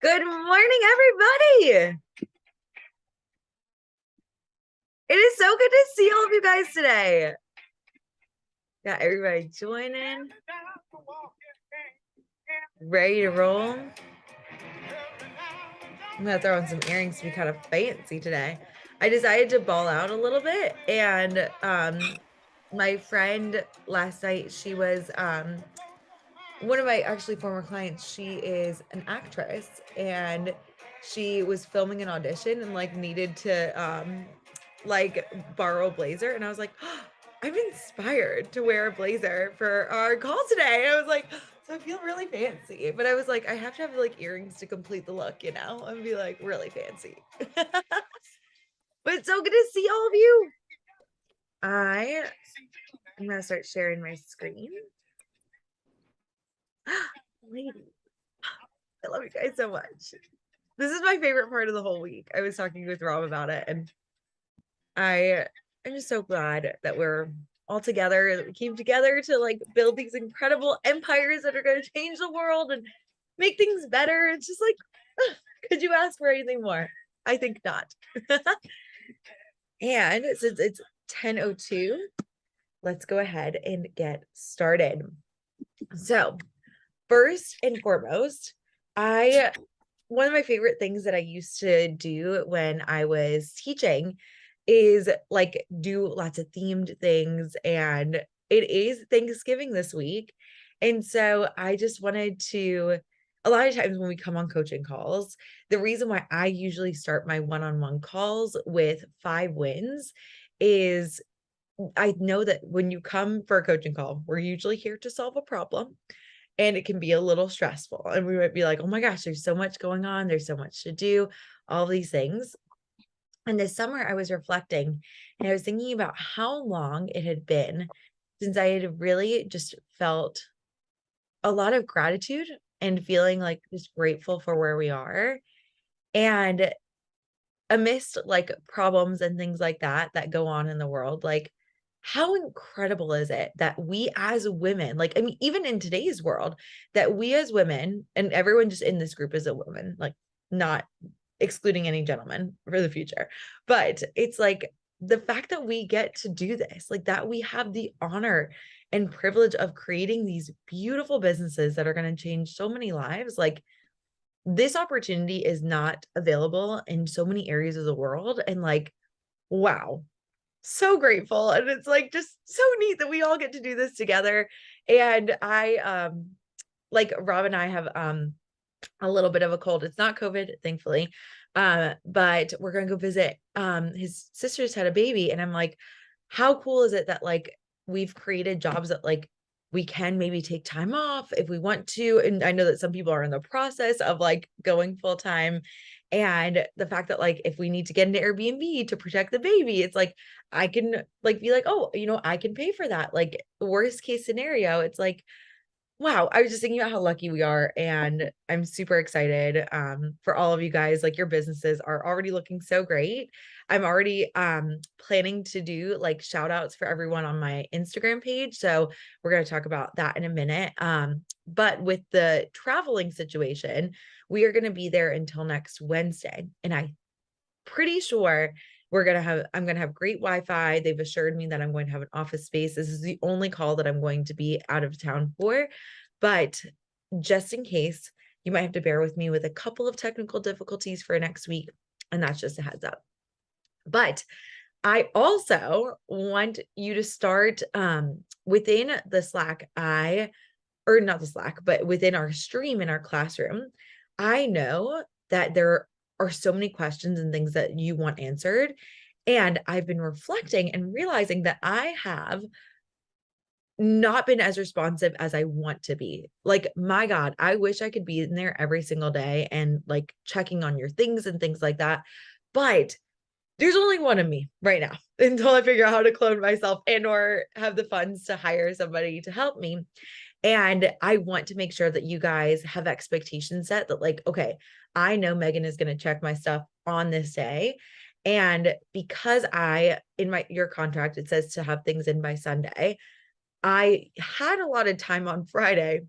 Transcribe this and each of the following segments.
Good morning, everybody. It is so good to see all of you guys today. Got everybody joining, ready to roll. I'm gonna throw on some earrings to be kind of fancy today. I decided to ball out a little bit, and my friend last night, she was one of my actually former clients. She is an actress, and she was filming an audition and like needed to like borrow a blazer, and I was like, oh, I'm inspired to wear a blazer for our call today. I was like, so I feel really fancy, but I was like, I have to have like earrings to complete the look, and be like really fancy. But it's so good to see all of you. I'm gonna start sharing my screen. Lady, I love you guys so much. This is my favorite part of the whole week. I was talking with Rob about it, and I I'm just so glad that we're all together, that we came together to like build these incredible empires that are going to change the world and make things better. It's just like, could you ask for anything more? I think not. And since it's 10:02, let's go ahead and get started. So, first and foremost, I one of my favorite things that I used to do when I was teaching is like do lots of themed things, and it is Thanksgiving this week. And so I just wanted to a lot of times when we come on coaching calls, the reason why I usually start my one-on-one calls with 5 wins is I know that when you come for a coaching call, we're usually here to solve a problem, and it can be a little stressful. And we might be like, oh my gosh, there's so much going on. There's so much to do, all these things. And this summer, I was reflecting and I was thinking about how long it had been since I had really just felt a lot of gratitude and feeling like just grateful for where we are. And amidst like problems and things like that go on in the world, like how incredible is it that we as women, like I mean even in today's world, that we as women, and everyone just in this group is a woman, like not excluding any gentlemen for the future, but it's like the fact that we get to do this, like that we have the honor and privilege of creating these beautiful businesses that are going to change so many lives, like this opportunity is not available in so many areas of the world. And like, wow, so grateful. And it's like just so neat that we all get to do this together. And like Rob and I have a little bit of a cold. It's not COVID, thankfully. But we're gonna go visit his sister's had a baby, and I'm like, how cool is it that like we've created jobs that like we can maybe take time off if we want to. And I know that some people are in the process of like going full time. And the fact that like if we need to get into Airbnb to protect the baby, it's like I can like be like, oh, I can pay for that. Like worst case scenario, it's like wow, I was just thinking about how lucky we are, and I'm super excited for all of you guys. Like your businesses are already looking so great. I'm already planning to do like shout outs for everyone on my Instagram page. So we're going to talk about that in a minute. But with the traveling situation, we are going to be there until next Wednesday. And I'm pretty sure I'm gonna have great Wi-Fi. They've assured me that I'm going to have an office space. This is the only call that I'm going to be out of town for. But just in case, you might have to bear with me with a couple of technical difficulties for next week. And that's just a heads up. But I also want you to start within the Slack. Or not the Slack, but within our stream in our classroom. I know that there are so many questions and things that you want answered. And I've been reflecting and realizing that I have not been as responsive as I want to be. Like, my God, I wish I could be in there every single day and like checking on your things and things like that. But there's only one of me right now until I figure out how to clone myself and or have the funds to hire somebody to help me. And I want to make sure that you guys have expectations set that like, okay, I know Megan is going to check my stuff on this day. And because in your contract, it says to have things in by Sunday, I had a lot of time on Friday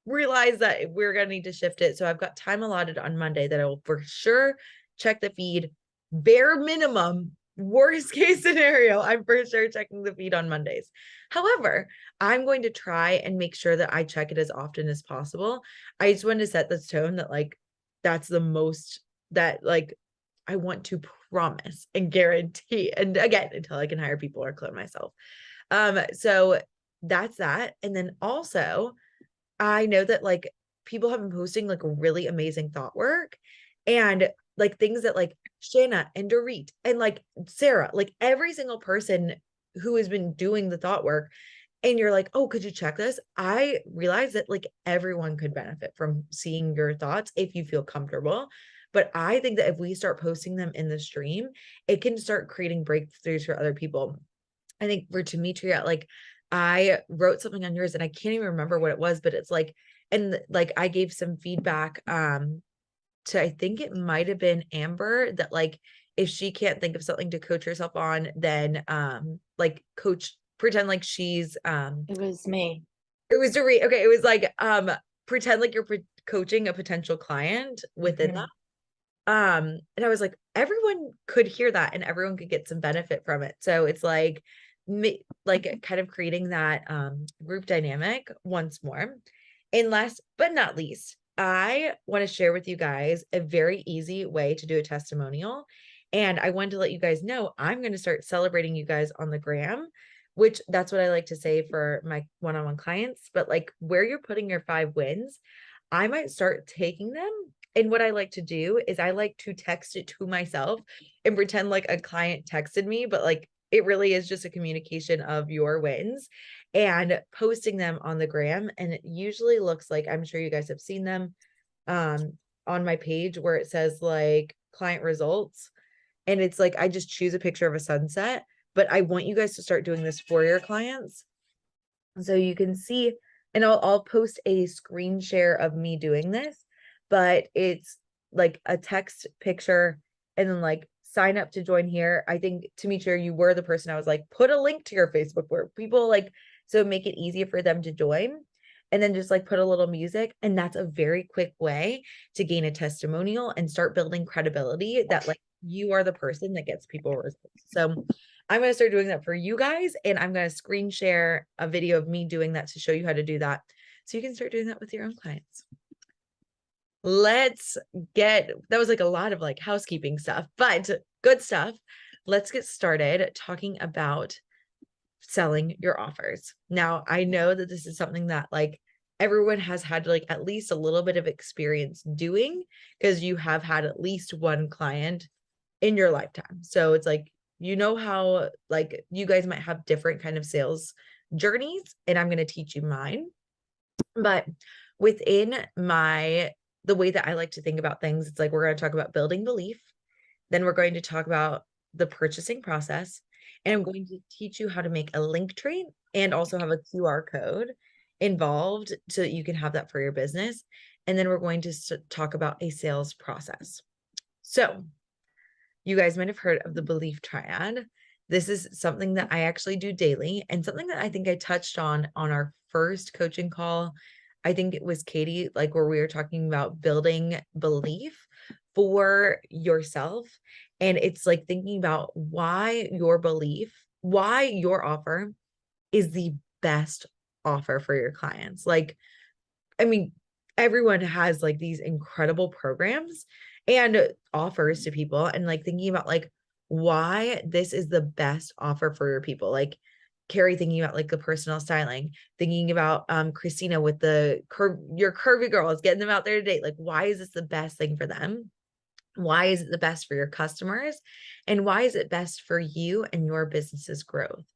realize that we're going to need to shift it. So I've got time allotted on Monday that I will for sure check the feed. Bare minimum, worst case scenario, I'm for sure checking the feed on Mondays. However, I'm going to try and make sure that I check it as often as possible. I just wanted to set this tone that like that's the most that like I want to promise and guarantee. And again, until I can hire people or clone myself. So that's that. And then also I know that like people have been posting like really amazing thought work and like things that like Shanna and Dorit and like Sarah, like every single person who has been doing the thought work. And you're like, oh, could you check this? I realize that like everyone could benefit from seeing your thoughts if you feel comfortable. But I think that if we start posting them in the stream, it can start creating breakthroughs for other people. I think for Demetria, like I wrote something on yours and I can't even remember what it was, but it's like, and like I gave some feedback to I think it might have been Amber that like if she can't think of something to coach herself on, then like coach pretend like she's It was me. it was to read okay, it was like pretend like you're coaching a potential client within that. And I was like, everyone could hear that and everyone could get some benefit from it. So it's like like kind of creating that group dynamic once more. And last but not least, I want to share with you guys a very easy way to do a testimonial. And I wanted to let you guys know I'm going to start celebrating you guys on the gram, which that's what I like to say for my one-on-one clients. But like where you're putting your 5 wins, I might start taking them. And what I like to do is I like to text it to myself and pretend like a client texted me, but like it really is just a communication of your wins and posting them on the gram. And it usually looks like, I'm sure you guys have seen them on my page where it says like client results. And it's like, I just choose a picture of a sunset, but I want you guys to start doing this for your clients. So you can see, and I'll post a screen share of me doing this, but it's like a text picture and then like sign up to join here. I think Demetria, you were the person I was like, put a link to your Facebook where people like, so make it easier for them to join. And then just like put a little music. And that's a very quick way to gain a testimonial and start building credibility that like you are the person that gets people results. So I'm going to start doing that for you guys. And I'm going to screen share a video of me doing that to show you how to do that. So you can start doing that with your own clients. Let's get, that was like a lot of like housekeeping stuff, but good stuff. Let's get started talking about selling your offers. Now, I know that this is something that like everyone has had like at least a little bit of experience doing because you have had at least one client in your lifetime. So it's like, you know how like you guys might have different kind of sales journeys and I'm going to teach you mine. But within the way that I like to think about things, it's like we're going to talk about building belief. Then we're going to talk about the purchasing process. And I'm going to teach you how to make a link tree and also have a QR code involved so that you can have that for your business. And then we're going to talk about a sales process. So you guys might have heard of the belief triad. This is something that I actually do daily and something that I think I touched on our first coaching call. I think it was Katie, like where we were talking about building belief for yourself. And it's like thinking about why your belief, why your offer is the best offer for your clients. Like, I mean, everyone has like these incredible programs and offers to people and like thinking about like why this is the best offer for your people. Like Carrie thinking about like the personal styling, thinking about Christina with the your curvy girls, getting them out there to date. Like, why is this the best thing for them? Why is it the best for your customers? And why is it best for you and your business's growth?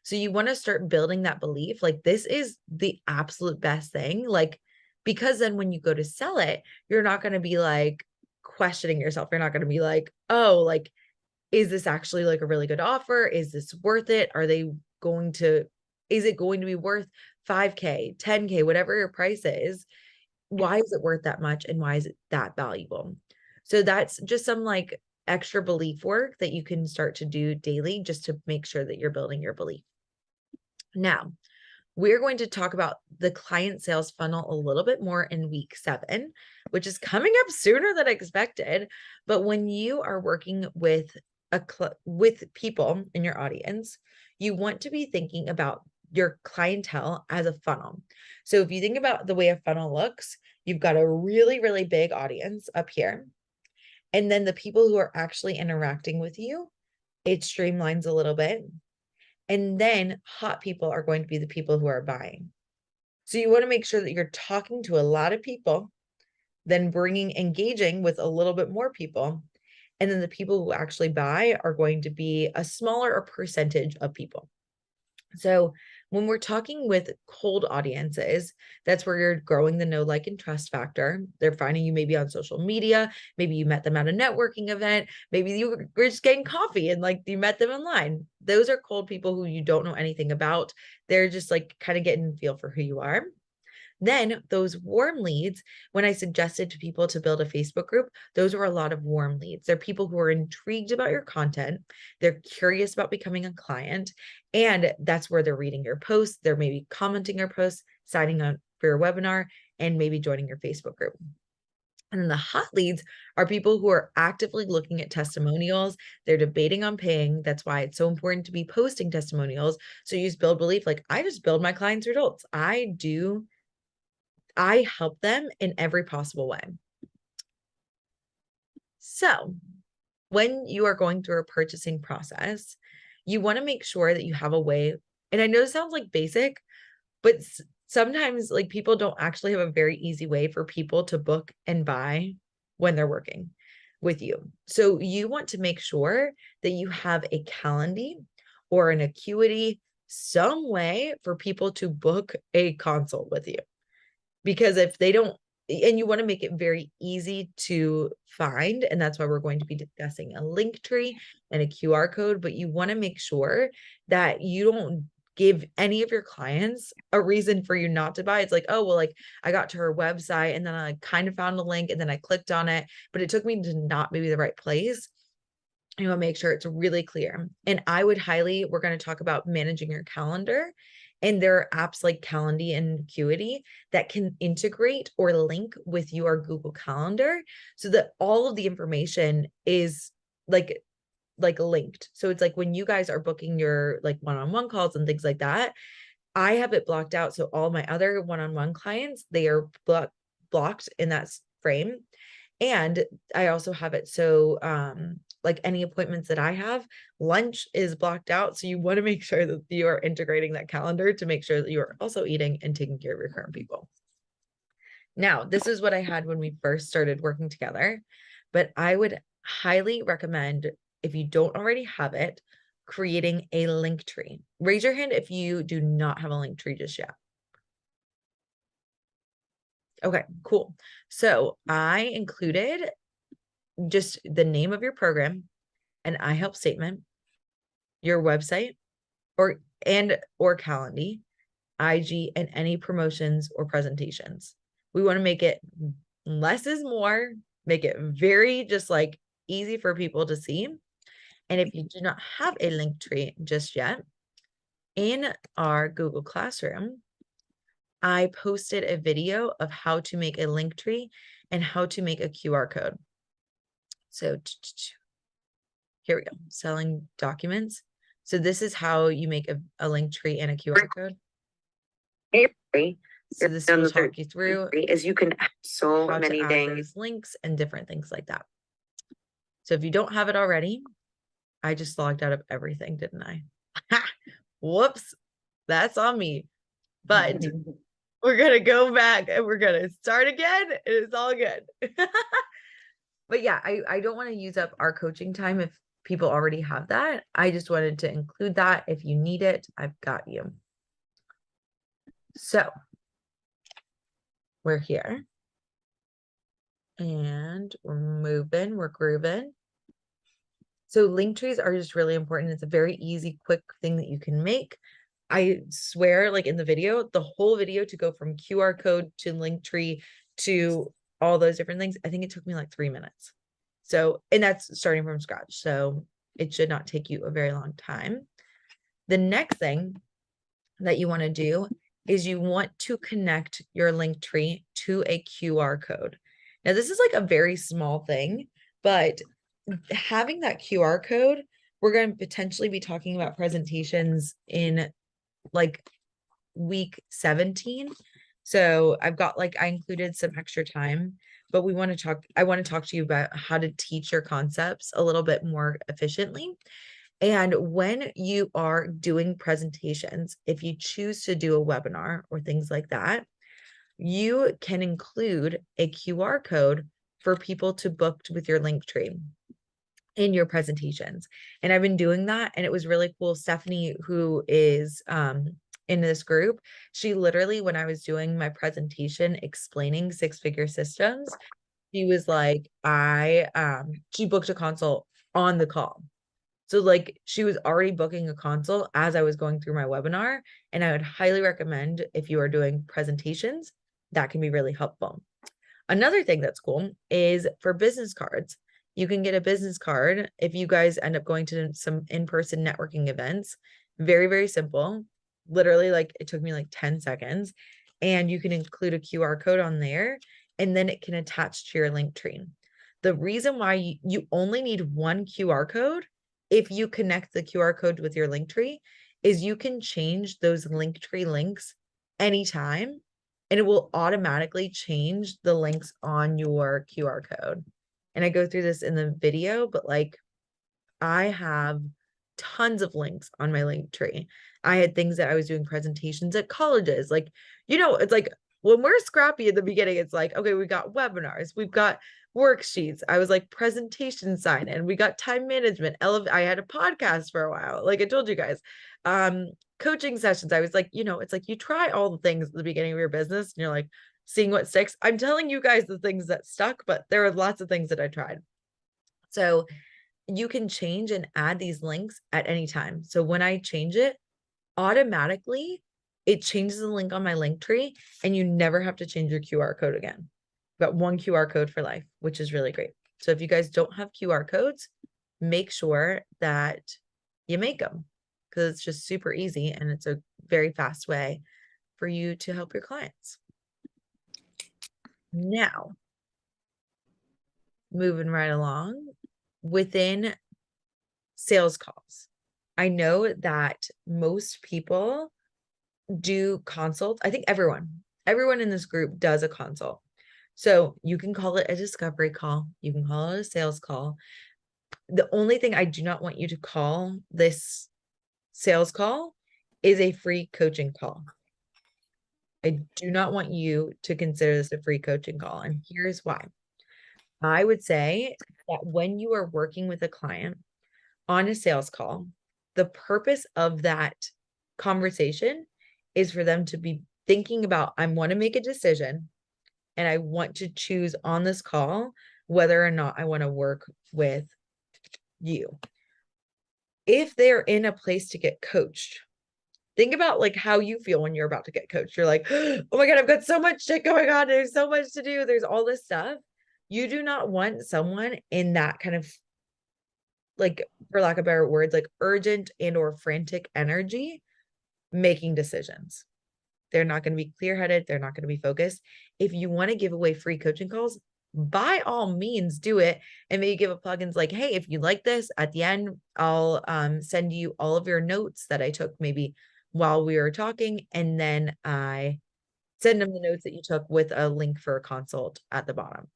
So you want to start building that belief, like this is the absolute best thing. Like, because then when you go to sell it, you're not going to be like questioning yourself. You're not going to be like, oh, like, is this actually like a really good offer? Is this worth it? Is it going to be worth 5K, 10K, whatever your price is? Why is it worth that much? And why is it that valuable? So that's just some like extra belief work that you can start to do daily just to make sure that you're building your belief. Now, We're going to talk about the client sales funnel a little bit more in week 7, which is coming up sooner than expected. But when you are working with with people in your audience, you want to be thinking about your clientele as a funnel. So if you think about the way a funnel looks, you've got a really, really big audience up here. And then the people who are actually interacting with you, it streamlines a little bit. And then hot people are going to be the people who are buying. So you want to make sure that you're talking to a lot of people, then engaging with a little bit more people. And then the people who actually buy are going to be a smaller percentage of people. So when we're talking with cold audiences, that's where you're growing the know, like, and trust factor. They're finding you maybe on social media. Maybe you met them at a networking event. Maybe you were just getting coffee and like you met them online. Those are cold people who you don't know anything about. They're just like kind of getting a feel for who you are. Then those warm leads, when I suggested to people to build a Facebook group, those were a lot of warm leads. They're people who are intrigued about your content. They're curious about becoming a client. And that's where they're reading your posts. They're maybe commenting your posts, signing up for your webinar, and maybe joining your Facebook group. And then the hot leads are people who are actively looking at testimonials. They're debating on paying. That's why it's so important to be posting testimonials. So you just build belief. Like, I just build my clients' results. I help them in every possible way. So when you are going through a purchasing process, you want to make sure that you have a way. And I know this sounds like basic, but sometimes like people don't actually have a very easy way for people to book and buy when they're working with you. So you want to make sure that you have a Calendly or an Acuity, some way for people to book a consult with you. Because if they don't, and you want to make it very easy to find, and that's why we're going to be discussing a Linktree and a QR code, but you want to make sure that you don't give any of your clients a reason for you not to buy. It's like, oh, well, like I got to her website and then I kind of found a link and then I clicked on it, but it took me to not maybe the right place. You want to make sure it's really clear. And I would we're going to talk about managing your calendar. And there are apps like Calendly and Acuity that can integrate or link with your Google Calendar so that all of the information is like linked. So it's like when you guys are booking your like one-on-one calls and things like that, I have it blocked out. So all my other one-on-one clients, they are blocked in that frame. And I also have it so like any appointments that I have, lunch is blocked out. So you want to make sure that you are integrating that calendar to make sure that you are also eating and taking care of your current people. Now, this is what I had when we first started working together, but I would highly recommend, if you don't already have it, creating a Linktree. Raise your hand if you do not have a Linktree just yet. Okay, cool. So I included just the name of your program, an I help statement, your website, or Calendly, IG, and any promotions or presentations. We want to make it less is more, make it very just like easy for people to see. And if you do not have a Linktree just yet, in our Google Classroom, I posted a video of how to make a Linktree and how to make a QR code. So here we go, selling documents. So this is how you make a Linktree and a QR code. So this will talk you through is you can have so how many to add things. those links and different things like that. So if you don't have it already, I just logged out of everything, didn't I? Whoops, that's on me. But we're gonna go back and we're gonna start again. It's all good. But yeah, I don't want to use up our coaching time if people already have that. I just wanted to include that. If you need it, I've got you. So we're here and we're moving, we're grooving. So Linktrees are just really important. It's a very easy, quick thing that you can make. I swear, like in the video, the whole video to go from QR code to Linktree to all those different things, I think it took me like 3 minutes. So, and that's starting from scratch. So it should not take you a very long time. The next thing that you want to do is you want to connect your Linktree to a QR code. Now, this is like a very small thing, but having that QR code, we're going to potentially be talking about presentations in like week 17. So I've got like, I included some extra time, but I want to talk to you about how to teach your concepts a little bit more efficiently. And when you are doing presentations, if you choose to do a webinar or things like that, you can include a QR code for people to book with your Linktree in your presentations. And I've been doing that, and it was really cool. Stephanie, who is in this group, she literally, when I was doing my presentation explaining six-figure systems, she was like, she booked a consult on the call. So like she was already booking a consult as I was going through my webinar. And I would highly recommend, if you are doing presentations, that can be really helpful. Another thing that's cool is for business cards. You can get a business card if you guys end up going to some in-person networking events. Very, very simple. Literally, like it took me like 10 seconds. And you can include a QR code on there, and then it can attach to your Linktree. The reason why you only need one QR code if you connect the QR code with your Linktree is you can change those Linktree links anytime, and it will automatically change the links on your QR code. And I go through this in the video, but like I have tons of links on my Linktree. I had things that I was doing presentations at colleges. Like, it's like when we're scrappy at the beginning, it's like, okay, we got webinars, we've got worksheets. I was like presentation sign, and we got time management. I had a podcast for a while, like I told you guys. Coaching sessions. I was like, it's like you try all the things at the beginning of your business, and you're like seeing what sticks. I'm telling you guys the things that stuck, but there are lots of things that I tried. So you can change and add these links at any time. So when I change it, automatically it changes the link on my Linktree, and you never have to change your QR code again. You've got one QR code for life, which is really great. So if you guys don't have QR codes, make sure that you make them, because it's just super easy and it's a very fast way for you to help your clients. Now, moving right along, within sales calls, I know that most people do consults. I think everyone in this group does a consult. So you can call it a discovery call. You can call it a sales call. The only thing I do not want you to call this sales call is a free coaching call. I do not want you to consider this a free coaching call. And here's why. I would say that when you are working with a client on a sales call, the purpose of that conversation is for them to be thinking about, I want to make a decision, and I want to choose on this call whether or not I want to work with you. If they're in a place to get coached, think about like how you feel when you're about to get coached. You're like, oh my God, I've got so much shit going on. There's so much to do. There's all this stuff. You do not want someone in that kind of, like, for lack of better words, like urgent and or frantic energy making decisions. They're not going to be clear-headed. They're not going to be focused. If you want to give away free coaching calls, by all means do it, and maybe give a plugins like, hey, if you like this, at the end, I'll send you all of your notes that I took maybe while we were talking, and then I send them the notes that you took with a link for a consult at the bottom.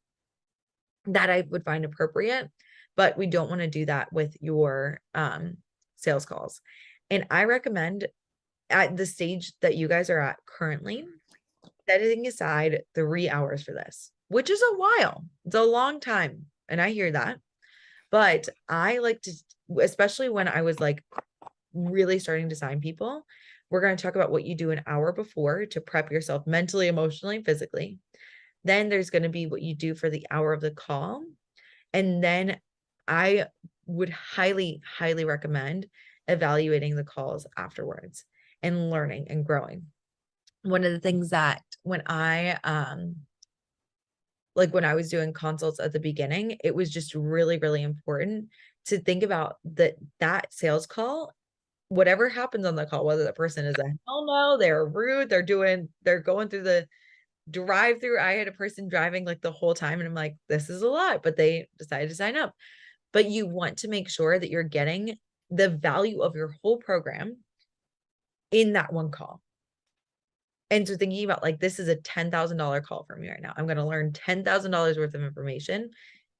That I would find appropriate, but we don't want to do that with your sales calls. And I recommend, at the stage that you guys are at currently, setting aside 3 hours for this, which is a while. It's a long time. And I hear that. But I like to, especially when I was like really starting to sign people, we're going to talk about what you do an hour before to prep yourself mentally, emotionally, physically. Then there's going to be what you do for the hour of the call. And then I would highly, highly recommend evaluating the calls afterwards and learning and growing. One of the things that when I was doing consults at the beginning, it was just really, really important to think about that sales call whatever happens on the call, whether the person is a hell no, they're rude, they're going through the drive through. I had a person driving like the whole time, and I'm like, this is a lot, but they decided to sign up. But you want to make sure that you're getting the value of your whole program in that one call. And so thinking about like, this is a $10,000 call for me right now. I'm going to learn $10,000 worth of information.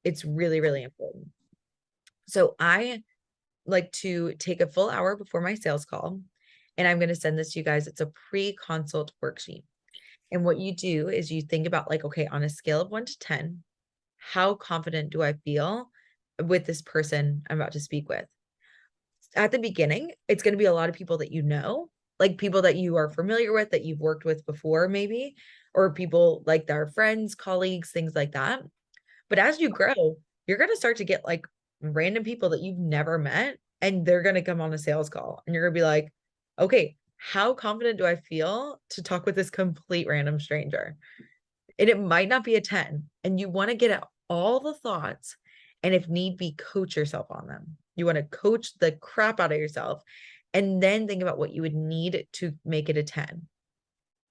It's really, really important. So I like to take a full hour before my sales call, and I'm going to send this to you guys. It's a pre-consult worksheet. And what you do is you think about like, okay, on a scale of 1 to 10, how confident do I feel with this person I'm about to speak with? At the beginning, it's going to be a lot of people that you know, like people that you are familiar with, that you've worked with before, maybe, or people like their friends, colleagues, things like that. But as you grow, you're going to start to get like random people that you've never met, and they're going to come on a sales call, and you're going to be like, okay, how confident do I feel to talk with this complete random stranger? And it might not be a 10, and you want to get at all the thoughts, and if need be, coach yourself on them. You want to coach the crap out of yourself, and then think about what you would need to make it a 10.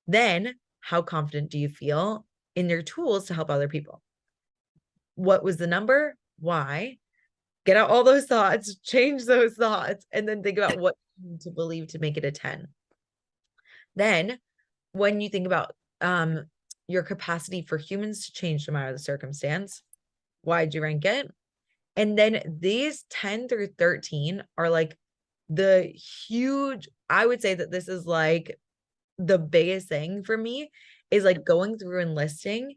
Then, how confident do you feel in your tools to help other people? What was the number? Why? Get out all those thoughts, change those thoughts, and then think about what you need to believe to make it a 10. Then, when you think about your capacity for humans to change no matter the circumstance, why'd you rank it? And then these 10 through 13 are like the huge, I would say that this is like the biggest thing for me, is like going through and listing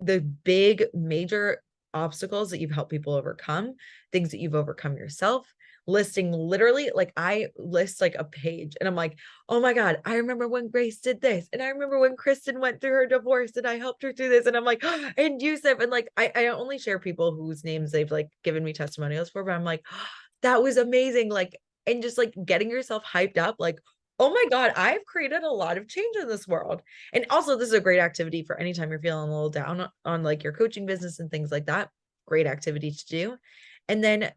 the big major obstacles that you've helped people overcome, things that you've overcome yourself, listing literally, like I list like a page, and I'm like, oh my God, I remember when Grace did this. And I remember when Kristen went through her divorce and I helped her through this. And I'm like, oh, and Yusuf. And like, I only share people whose names they've like given me testimonials for, but I'm like, oh, that was amazing. Like, and just like getting yourself hyped up, like, oh my God, I've created a lot of change in this world. And also, this is a great activity for anytime you're feeling a little down on like your coaching business and things like that. Great activity to do. And then,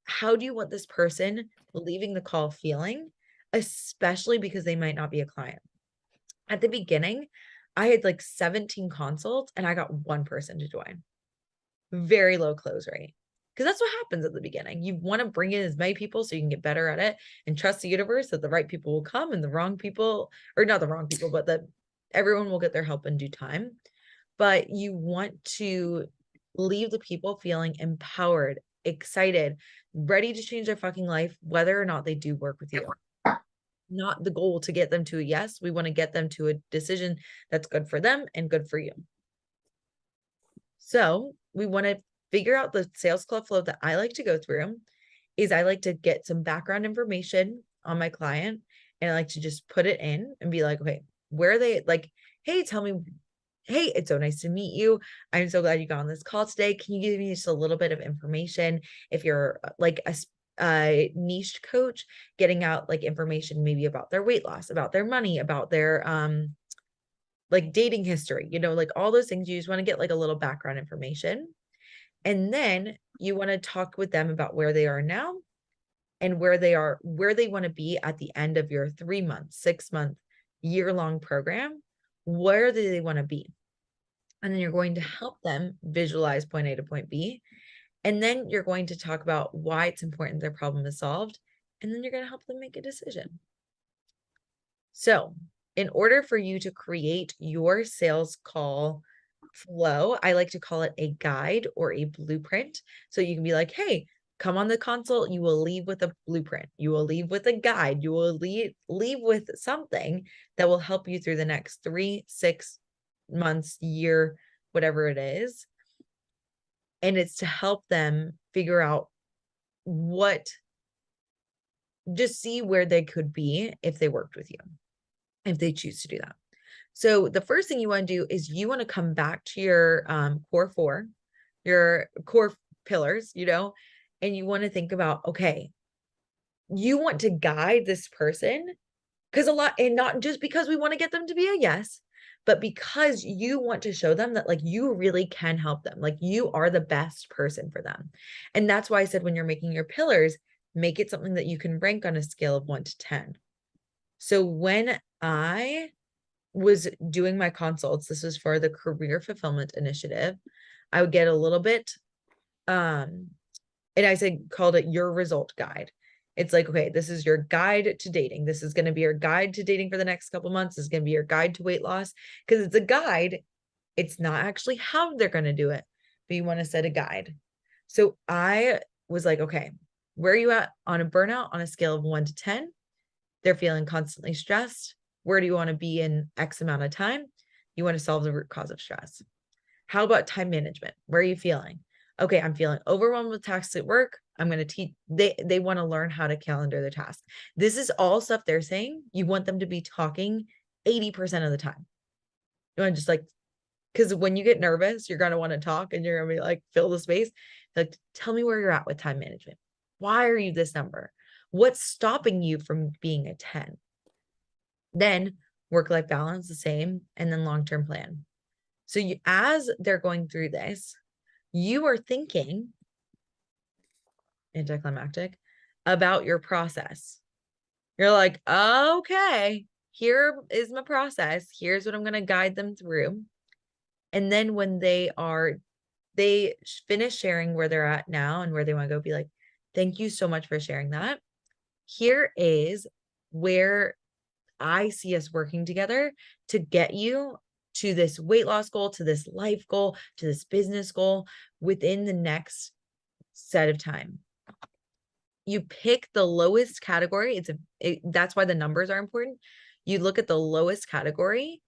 how do you want this person leaving the call feeling, especially because they might not be a client? At the beginning, I had like 17 consults and I got one person to join. Very low close rate. Because that's what happens at the beginning. You want to bring in as many people so you can get better at it and trust the universe that the right people will come and the wrong people, or not the wrong people, but that everyone will get their help in due time. But you want to leave the people feeling empowered, excited, ready to change their fucking life, whether or not they do work with you. Not the goal to get them to a yes. We want to get them to a decision that's good for them and good for you. So we want to figure out the sales call flow that I like to go through. Is I like to get some background information on my client, and I like to just put it in and be like, okay, where are they? Like, hey, tell me, hey, it's so nice to meet you. I'm so glad you got on this call today. Can you give me just a little bit of information? If you're like a niche coach, getting out like information maybe about their weight loss, about their money, about their like dating history, you know, like all those things. You just want to get like a little background information. And then you want to talk with them about where they are now and where they want to be at the end of your 3-month, 6-month, year-long program. Where do they want to be? And then you're going to help them visualize point A to point B. And then you're going to talk about why it's important their problem is solved. And then you're going to help them make a decision. So in order for you to create your sales call flow, I like to call it a guide or a blueprint. So you can be like, hey, come on the consult. You will leave with a blueprint. You will leave with a guide. You will leave with something that will help you through the next 3, 6 months, year, whatever it is. And it's to help them figure out just see where they could be if they worked with you, if they choose to do that. So the first thing you want to do is you want to come back to your core 4, your core pillars, you know, and you want to think about, okay, you want to guide this person because and not just because we want to get them to be a yes, but because you want to show them that like you really can help them, like you are the best person for them. And that's why I said when you're making your pillars, make it something that you can rank on a scale of 1 to 10. So when I was doing my consults, this was for the Career Fulfillment Initiative, I would get a little bit, and I called it your result guide. It's like, okay, this is your guide to dating. This is going to be your guide to dating for the next couple months. This is going to be your guide to weight loss, because it's a guide. It's not actually how they're going to do it, but you want to set a guide. So I was like, okay, where are you at on a burnout on a scale of 1 to 10? They're feeling constantly stressed. Where do you want to be in X amount of time? You want to solve the root cause of stress. How about time management? Where are you feeling? Okay, I'm feeling overwhelmed with tasks at work. I'm going to teach, they want to learn how to calendar their tasks. This is all stuff they're saying. You want them to be talking 80% of the time. You want to just like, because when you get nervous, you're going to want to talk and you're going to be like, fill the space. Like, tell me where you're at with time management. Why are you this number? What's stopping you from being a 10? Then work-life balance, the same, and then long-term plan. So you, as they're going through this, you are thinking anticlimactic about your process. You're like, okay, here is my process. Here's what I'm going to guide them through. And then when they finish sharing where they're at now and where they want to go, be like, thank you so much for sharing that. Here is where I see us working together to get you to this weight loss goal, to this life goal, to this business goal within the next set of time. You pick the lowest category. That's why the numbers are important. You look at the lowest category,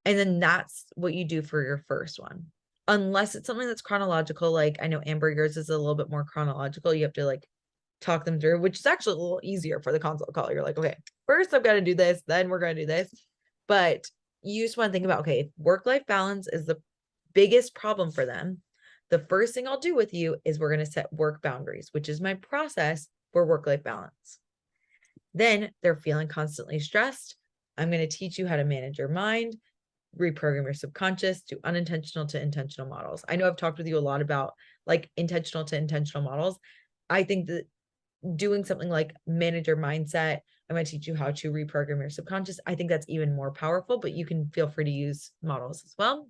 and then that's what you do for your first one. Unless it's something that's chronological, like I know Amber, yours is a little bit more chronological. You have to like talk them through, which is actually a little easier for the consult call. You're like, okay, first I've got to do this, then we're going to do this. But you just want to think about, okay, if work-life balance is the biggest problem for them, the first thing I'll do with you is we're going to set work boundaries, which is my process for work-life balance. Then they're feeling constantly stressed. I'm going to teach you how to manage your mind, reprogram your subconscious, to unintentional to intentional models. I know I've talked with you a lot about like intentional to intentional models. I think that doing something like manage your mindset, I'm going to teach you how to reprogram your subconscious. I think that's even more powerful, but you can feel free to use models as well.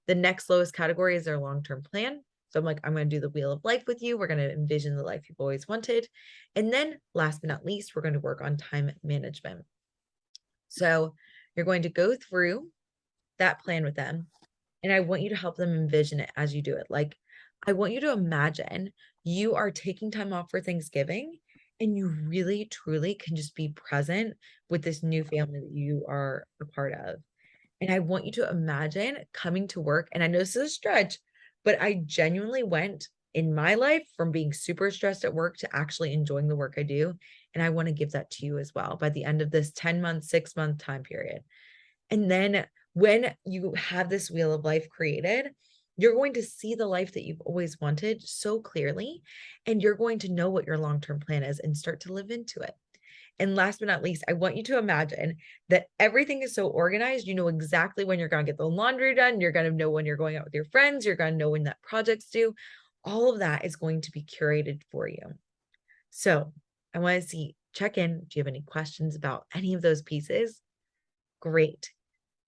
The next lowest category is their long-term plan. So I'm like, I'm going to do the wheel of life with you. We're going to envision the life you've always wanted. And then last but not least, we're going to work on time management. So you're going to go through that plan with them. And I want you to help them envision it as you do it. Like, I want you to imagine you are taking time off for Thanksgiving and you really, truly can just be present with this new family that you are a part of. And I want you to imagine coming to work. And I know this is a stretch, but I genuinely went in my life from being super stressed at work to actually enjoying the work I do. And I want to give that to you as well by the end of this 10-month, 6-month time period. And then when you have this wheel of life created, you're going to see the life that you've always wanted so clearly, and you're going to know what your long-term plan is and start to live into it. And last but not least, I want you to imagine that everything is so organized. You know exactly when you're going to get the laundry done. You're going to know when you're going out with your friends. You're going to know when that project's due. All of that is going to be curated for you. So I want to check in. Do you have any questions about any of those pieces? Great.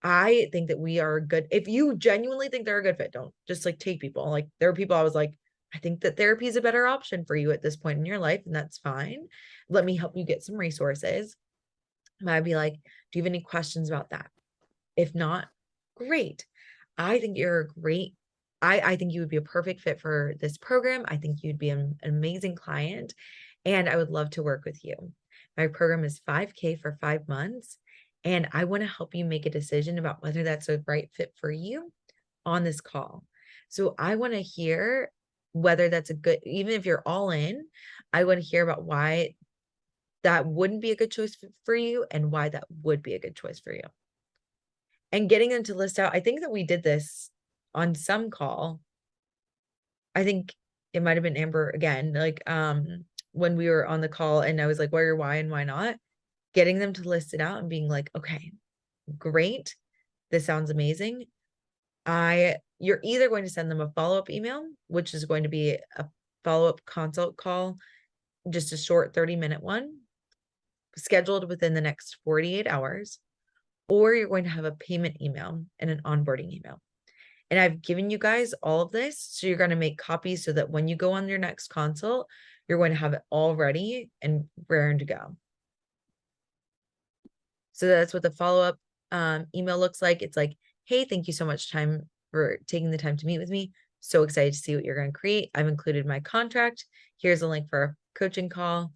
I think that we are good. If you genuinely think they're a good fit, don't just like take people. Like there are people I was like, I think that therapy is a better option for you at this point in your life, and that's fine. Let me help you get some resources. I'd be like, do you have any questions about that? If not, great. I think you're a great, I think you would be a perfect fit for this program. I think you'd be an amazing client, and I would love to work with you. My program is $5K for 5 months, and I want to help you make a decision about whether that's a right fit for you on this call. So I want to hear whether that's a good, even if you're all in, I want to hear about why that wouldn't be a good choice for you and why that would be a good choice for you. And getting them to list out, I think that we did this on some call. I think it might have been Amber again, like when we were on the call and I was like, what are your why and why not? Getting them to list it out and being like, okay, great. This sounds amazing. You're either going to send them a follow-up email, which is going to be a follow-up consult call just a short 30-minute one scheduled within the next 48 hours, or you're going to have a payment email and an onboarding email. And I've given you guys all of this. So you're going to make copies so that when you go on your next consult, you're going to have it all ready and raring to go. So that's what the follow-up email looks like. It's like, hey, thank you so much for taking the time to meet with me. So excited to see what you're going to create. I've included my contract. Here's a link for a coaching call.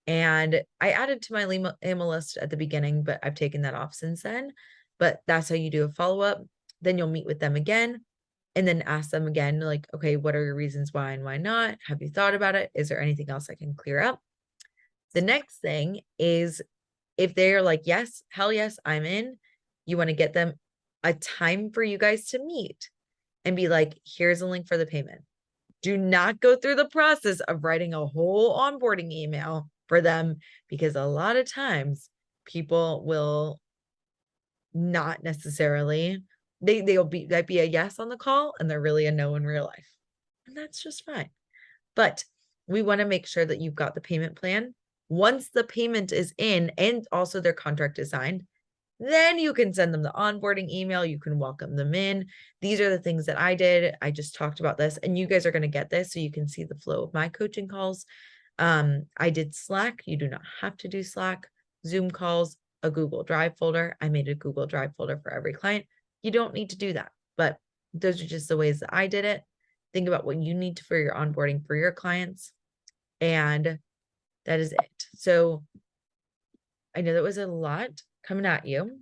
And I added to my email list at the beginning, but I've taken that off since then. But that's how you do a follow-up. Then you'll meet with them again and then ask them again, like, okay, what are your reasons why and why not? Have you thought about it? Is there anything else I can clear up? The next thing is if they're like, yes, hell yes, I'm in, you want to get them a time for you guys to meet and be like, here's a link for the payment. Do not go through the process of writing a whole onboarding email for them, because a lot of times people will not necessarily, might be a yes on the call and they're really a no in real life. And that's just fine. But we want to make sure that you've got the payment plan. Once the payment is in and also their contract is signed, then you can send them the onboarding email. You can welcome them in. These are the things that I did. I just talked about this, and you guys are going to get this so you can see the flow of my coaching calls. I did Slack. You do not have to do Slack. Zoom calls, a Google Drive folder. I made a Google Drive folder for every client. You don't need to do that, but those are just the ways that I did it. Think about what you need for your onboarding for your clients, and that is it. So I know that was a lot coming at you.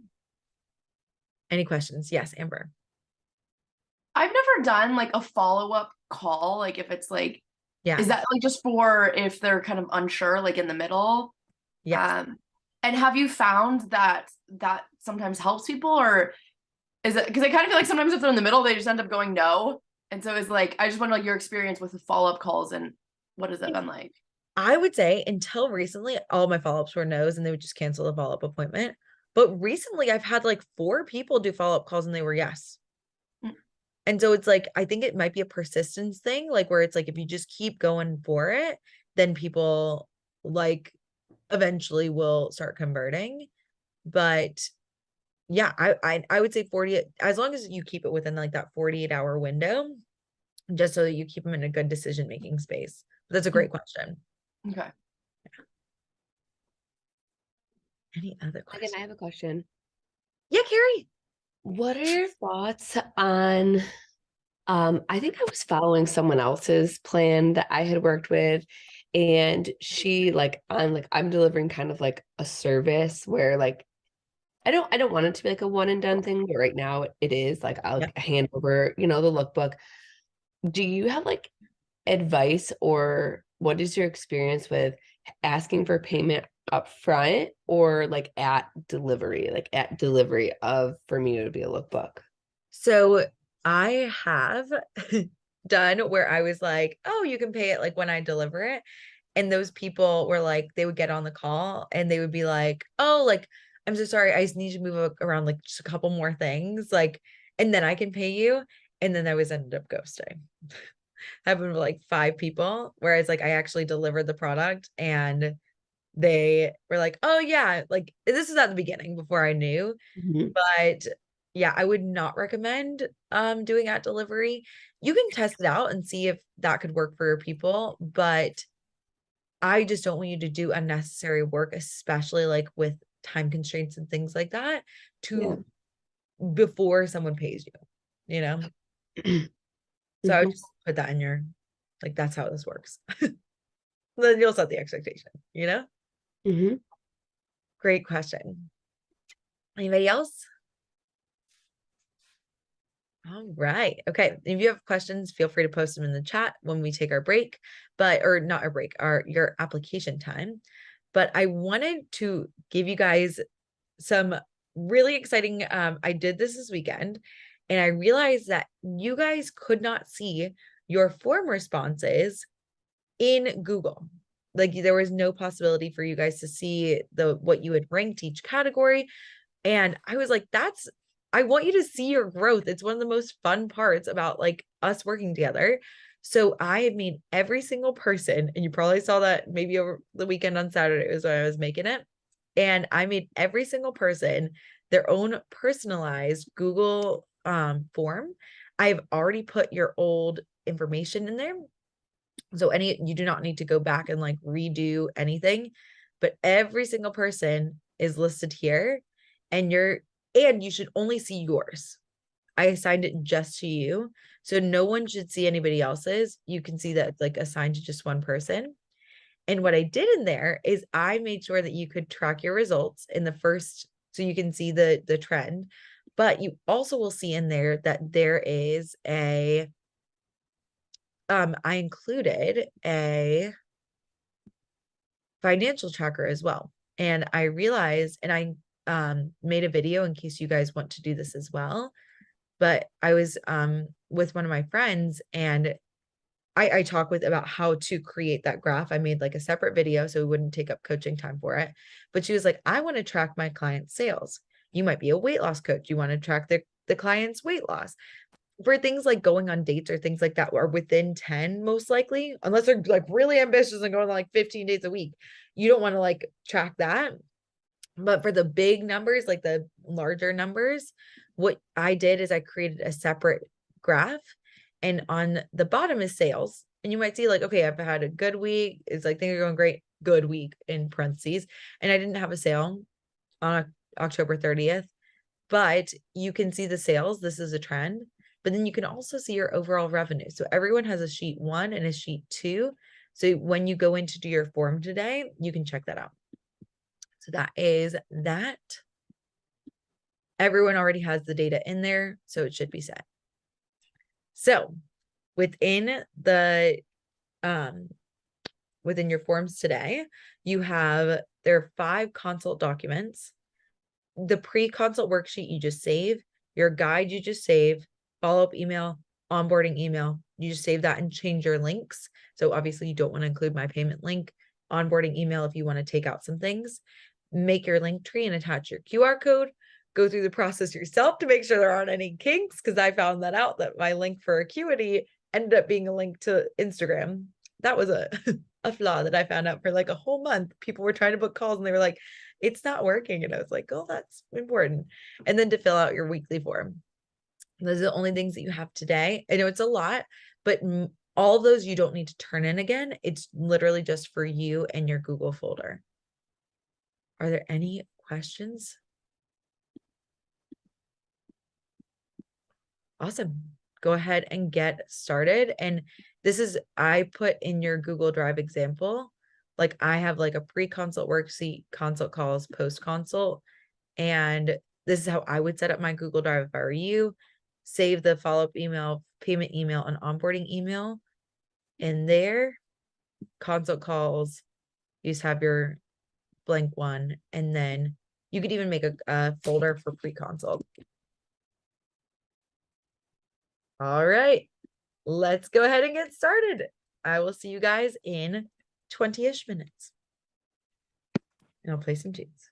Any questions? Yes, Amber. I've never done like a follow-up call. Like if it's like, Yeah. is that like just for if they're kind of unsure, like in the middle? Yes. And have you found that sometimes helps people, or is it because I kind of feel like sometimes if they're in the middle, they just end up going no. And so it's like, I just wonder like your experience with the follow-up calls and what has that been like? I would say until recently, all my follow-ups were no's and they would just cancel the follow-up appointment. But recently I've had like 4 people do follow-up calls and they were yes. And so it's like, I think it might be a persistence thing, like where it's like, if you just keep going for it, then people like eventually will start converting. But yeah, I would say 40, as long as you keep it within like that 48-hour window, just so that you keep them in a good decision-making space. But that's a great question. Okay. Any other questions? Again, I have a question. Yeah, Carrie. What are your thoughts on, I think I was following someone else's plan that I had worked with, and I'm delivering kind of like a service where like I don't want it to be like a one and done thing, but right now it is like I'll hand over, the lookbook. Do you have like advice, or what is your experience with asking for payment up front or like at delivery of for me to be a lookbook? So I have done where I was like, oh, you can pay it like when I deliver it. And those people were like, they would get on the call and they would be like, oh, like, I'm so sorry. I just need to move around like just a couple more things. Like, and then I can pay you. And then I was ended up ghosting. Happened with like 5 people, whereas like I actually delivered the product and they were like, oh yeah, like this is at the beginning before I knew. But yeah, I would not recommend doing at delivery. You can test it out and see if that could work for your people, but I just don't want you to do unnecessary work, especially like with time constraints and things like that, before someone pays you. So I would just put that in your, like, that's how this works. Then you'll set the expectation. Great question. Anybody else? All right. Okay. If you have questions, feel free to post them in the chat when we take our break, or not our break, your application time. But I wanted to give you guys some really exciting, I did this weekend, and I realized that you guys could not see your form responses in Google. Like there was no possibility for you guys to see what you had ranked each category. And I was like, I want you to see your growth. It's one of the most fun parts about like us working together. So I made every single person, and you probably saw that maybe over the weekend on Saturday was when I was making it. And I made every single person their own personalized Google form. I've already put your old information in there. So you do not need to go back and like redo anything, but every single person is listed here, and you should only see yours. I assigned it just to you. So no one should see anybody else's. You can see that it's like assigned to just one person. And what I did in there is I made sure that you could track your results in the first, so you can see the trend, but you also will see in there that there is I included a financial tracker as well. And I realized, and I made a video in case you guys want to do this as well. But I was with one of my friends, and I talk with about how to create that graph. I made like a separate video so we wouldn't take up coaching time for it. But she was like, I want to track my client's sales. You might be a weight loss coach. You want to track the client's weight loss. For things like going on dates or things like that are within 10, most likely, unless they're like really ambitious and going like 15 days a week, you don't want to like track that. But for the big numbers, like the larger numbers, what I did is I created a separate graph, and on the bottom is sales. And you might see like, okay, I've had a good week. It's like things are going great, good week in parentheses. And I didn't have a sale on October 30th, but you can see the sales. This is a trend, but then you can also see your overall revenue. So everyone has a sheet 1 and a sheet 2. So when you go in to do your form today, you can check that out. So that is that. Everyone already has the data in there, so it should be set. So within your forms today, there are 5 consult documents. The pre-consult worksheet you just save, your guide you just save, follow-up email, onboarding email, you just save that and change your links. So obviously you don't want to include my payment link, onboarding email if you want to take out some things, make your link tree and attach your QR code, go through the process yourself to make sure there aren't any kinks, because I found that out that my link for Acuity ended up being a link to Instagram. That was a flaw that I found out for like a whole month. People were trying to book calls and they were like, it's not working. And I was like, oh, that's important. And then to fill out your weekly form. Those are the only things that you have today. I know it's a lot, but all of those you don't need to turn in again. It's literally just for you and your Google folder. Are there any questions? Awesome. Go ahead and get started. And I put in your Google Drive example, like I have like a pre-consult worksheet, consult calls, post-consult. And this is how I would set up my Google Drive if I were you. Save the follow-up email, payment email, and onboarding email in there. Consult calls, you just have your blank one. And then you could even make a folder for pre-consult. All right, let's go ahead and get started. I will see you guys in 20-ish minutes. And I'll play some tunes.